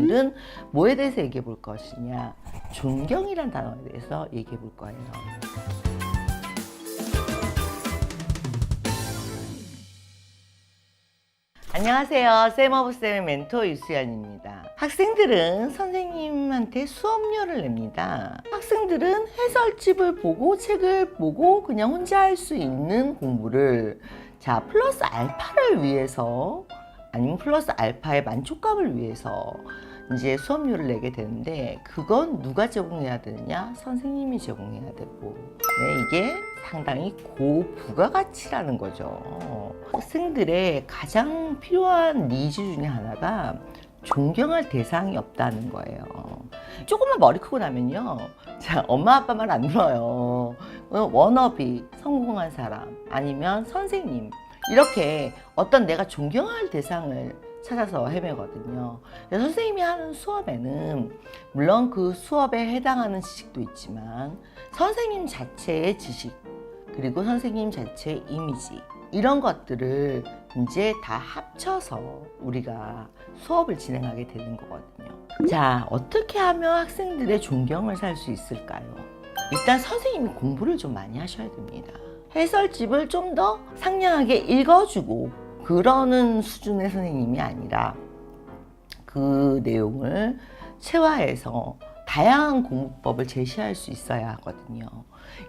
오늘은 뭐에 대해서 얘기해 볼 것이냐, 존경이란 단어에 대해서 얘기해 볼 거예요. 안녕하세요. 쌤오브쌤의 멘토 유수연입니다. 학생들은 선생님한테 수업료를 냅니다. 학생들은 해설집을 보고 책을 보고 그냥 혼자 할 수 있는 공부를 플러스 알파를 위해서 아니면 플러스 알파의 만족감을 위해서 이제 수업료를 내게 되는데, 그건 누가 제공해야 되느냐? 선생님이 제공해야 되고, 이게 상당히 고부가가치라는 거죠. 학생들의 가장 필요한 니즈 중에 하나가 존경할 대상이 없다는 거예요. 조금만 머리 크고 나면요, 엄마 아빠 말 안 들어요. 워너비, 성공한 사람, 아니면 선생님, 이렇게 어떤 내가 존경할 대상을 찾아서 헤매거든요. 선생님이 하는 수업에는 물론 그 수업에 해당하는 지식도 있지만, 선생님 자체의 지식, 그리고 선생님 자체의 이미지, 이런 것들을 이제 다 합쳐서 우리가 수업을 진행하게 되는 거거든요. 어떻게 하면 학생들의 존경을 살 수 있을까요? 일단 선생님이 공부를 좀 많이 하셔야 됩니다. 해설집을 좀 더 상냥하게 읽어주고 그러는 수준의 선생님이 아니라 그 내용을 체화해서 다양한 공부법을 제시할 수 있어야 하거든요.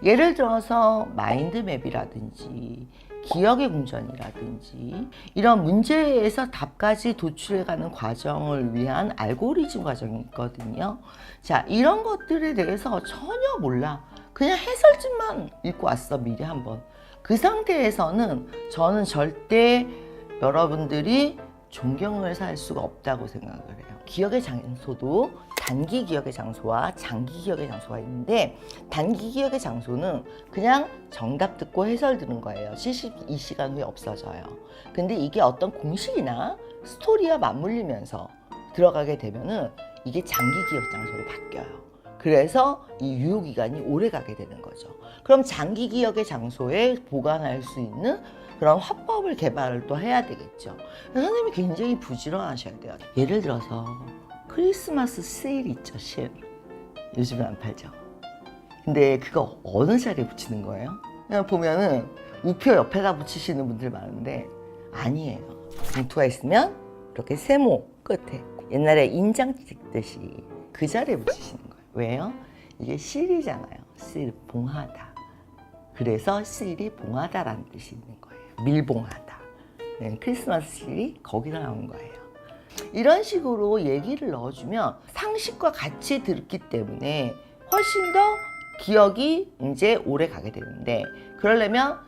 예를 들어서 마인드맵이라든지 기억의 궁전이라든지 이런 문제에서 답까지 도출해가는 과정을 위한 알고리즘 과정이 있거든요. 이런 것들에 대해서 전혀 몰라. 그냥 해설집만 읽고 왔어, 미리 한번. 그 상태에서는 저는 절대 여러분들이 존경을 살 수가 없다고 생각을 해요. 기억의 장소도 단기 기억의 장소와 장기 기억의 장소가 있는데, 단기 기억의 장소는 그냥 정답 듣고 해설 들은 거예요. 72시간 후에 없어져요. 근데 이게 어떤 공식이나 스토리와 맞물리면서 들어가게 되면은 이게 장기 기억 장소로 바뀌어요. 그래서 이 유효기간이 오래 가게 되는 거죠. 그럼 장기 기억의 장소에 보관할 수 있는 그런 화법을 개발을 또 해야 되겠죠. 선생님이 굉장히 부지런하셔야 돼요. 예를 들어서 크리스마스 세일 있죠, 세일. 요즘은 안 팔죠. 근데 그거 어느 자리에 붙이는 거예요? 그냥 보면은 우표 옆에다 붙이시는 분들 많은데 아니에요. 봉투가 있으면 이렇게 세모 끝에 옛날에 인장 찍듯이 그 자리에 붙이시는 거예요. 왜요? 이게 실이잖아요. 실, 봉하다. 그래서 실이 봉하다라는 뜻이 있는 거예요. 밀봉하다. 크리스마스 실이 거기서 나온 거예요. 이런 식으로 얘기를 넣어주면 상식과 같이 들었기 때문에 훨씬 더 기억이 이제 오래 가게 되는데, 그러려면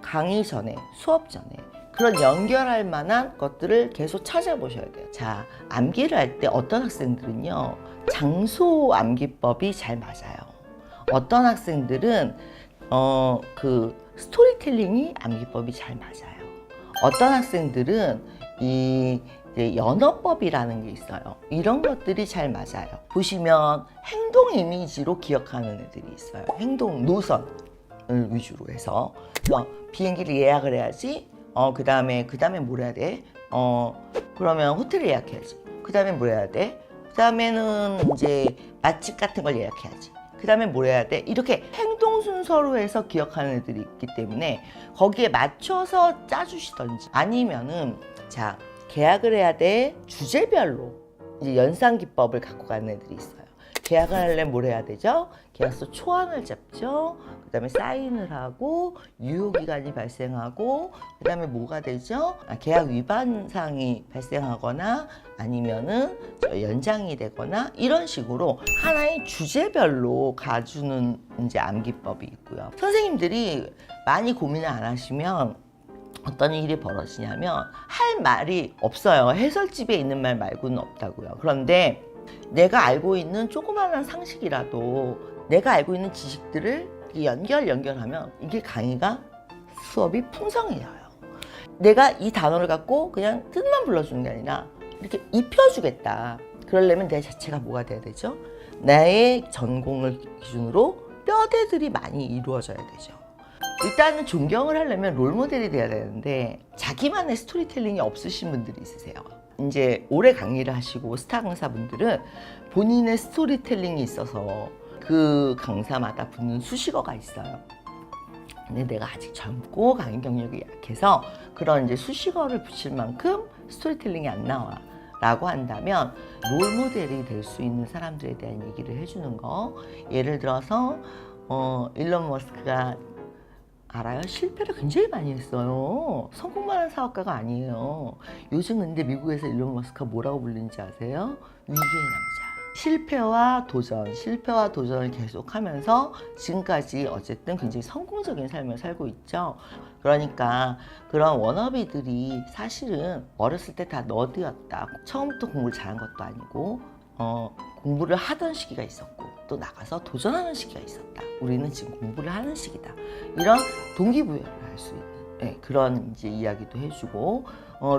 강의 전에, 수업 전에 그런 연결할 만한 것들을 계속 찾아보셔야 돼요. 암기를 할 때 어떤 학생들은요, 장소 암기법이 잘 맞아요. 어떤 학생들은 그 스토리텔링이 암기법이 잘 맞아요. 어떤 학생들은 이 연어법이라는 게 있어요. 이런 것들이 잘 맞아요. 보시면 행동 이미지로 기억하는 애들이 있어요. 행동 노선을 위주로 해서 비행기를 예약을 해야지. 그 다음에 뭘 해야 돼? 그러면 호텔을 예약해야지. 그 다음에 뭘 해야 돼? 그 다음에는 이제 맛집 같은 걸 예약해야지. 그 다음에 뭘 해야 돼? 이렇게 행동 순서로 해서 기억하는 애들이 있기 때문에 거기에 맞춰서 짜주시던지, 아니면은 계약을 해야 돼. 주제별로 이제 연상 기법을 갖고 가는 애들이 있어요. 계약을 하려면 뭘 해야 되죠? 계약서 초안을 잡죠. 그 다음에 사인을 하고 유효기간이 발생하고, 그 다음에 뭐가 되죠? 계약 위반 사항이 발생하거나 아니면은 연장이 되거나, 이런 식으로 하나의 주제별로 가주는 이제 암기법이 있고요. 선생님들이 많이 고민을 안 하시면 어떤 일이 벌어지냐면 할 말이 없어요. 해설집에 있는 말 말고는 없다고요. 그런데 내가 알고 있는 조그마한 상식이라도, 내가 알고 있는 지식들을 연결하면 이게 강의가, 수업이 풍성해져요. 내가 이 단어를 갖고 그냥 뜻만 불러주는 게 아니라 이렇게 입혀주겠다. 그러려면 내 자체가 뭐가 돼야 되죠? 나의 전공을 기준으로 뼈대들이 많이 이루어져야 되죠. 일단은 존경을 하려면 롤모델이 돼야 되는데 자기만의 스토리텔링이 없으신 분들이 있으세요. 이제 오래 강의를 하시고 스타 강사분들은 본인의 스토리텔링이 있어서 그 강사마다 붙는 수식어가 있어요. 근데 내가 아직 젊고 강의 경력이 약해서 그런 이제 수식어를 붙일 만큼 스토리텔링이 안 나와 라고 한다면 롤모델이 될 수 있는 사람들에 대한 얘기를 해주는 거. 예를 들어서 일론 머스크가 알아요? 실패를 굉장히 많이 했어요. 성공만 한 사업가가 아니에요. 요즘 근데 미국에서 일론 머스크가 뭐라고 불리는지 아세요? 위기의 남자. 실패와 도전을 계속하면서 지금까지 어쨌든 굉장히 성공적인 삶을 살고 있죠. 그러니까 그런 워너비들이 사실은 어렸을 때 다 너드였다. 처음부터 공부를 잘한 것도 아니고 공부를 하던 시기가 있었고 또 나가서 도전하는 시기가 있었다. 우리는 지금 공부를 하는 시기다. 이런 동기부여를 할 수 있는 그런 이제 이야기도 해주고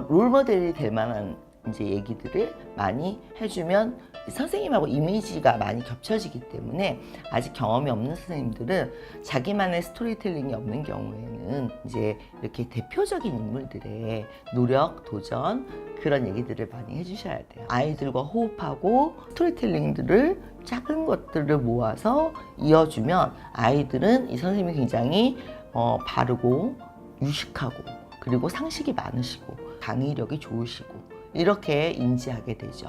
롤모델이 될 만한 이제 얘기들을 많이 해주면 선생님하고 이미지가 많이 겹쳐지기 때문에 아직 경험이 없는 선생님들은 자기만의 스토리텔링이 없는 경우에는 이제 이렇게 대표적인 인물들의 노력, 도전 그런 얘기들을 많이 해주셔야 돼요. 아이들과 호흡하고 스토리텔링들을 작은 것들을 모아서 이어주면 아이들은 이 선생님이 굉장히 바르고 유식하고 그리고 상식이 많으시고 강의력이 좋으시고 이렇게 인지하게 되죠.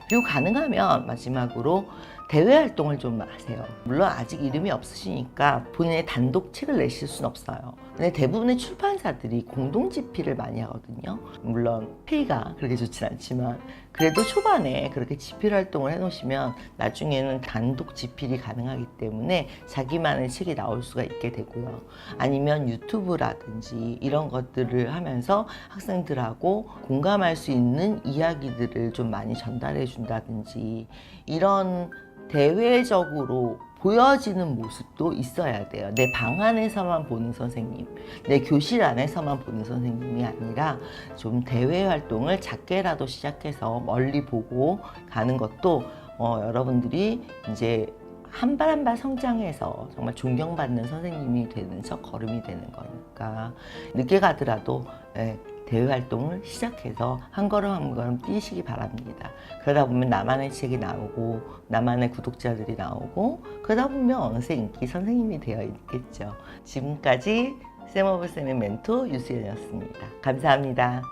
그리고 가능하면 마지막으로 대외 활동을 좀 하세요. 물론 아직 이름이 없으시니까 본인의 단독 책을 내실 수는 없어요. 근데 대부분의 출판사들이 공동 집필을 많이 하거든요. 물론 페이가 그렇게 좋진 않지만 그래도 초반에 그렇게 집필 활동을 해놓으시면 나중에는 단독 집필이 가능하기 때문에 자기만의 책이 나올 수가 있게 되고요. 아니면 유튜브라든지 이런 것들을 하면서 학생들하고 공감할 수 있는 이야기들을 좀 많이 전달해 준다든지 이런 대외적으로 보여지는 모습도 있어야 돼요. 내 방 안에서만 보는 선생님, 내 교실 안에서만 보는 선생님이 아니라 좀 대외 활동을 작게라도 시작해서 멀리 보고 가는 것도 여러분들이 이제 한 발 한 발 성장해서 정말 존경받는 선생님이 되는 첫 걸음이 되는 거니까 늦게 가더라도 대외 활동을 시작해서 한 걸음 한 걸음 뛰시기 바랍니다. 그러다 보면 나만의 책이 나오고 나만의 구독자들이 나오고 그러다 보면 어느새 인기 선생님이 되어 있겠죠. 지금까지 쌤 오브 쌤의 멘토 유수연이었습니다. 감사합니다.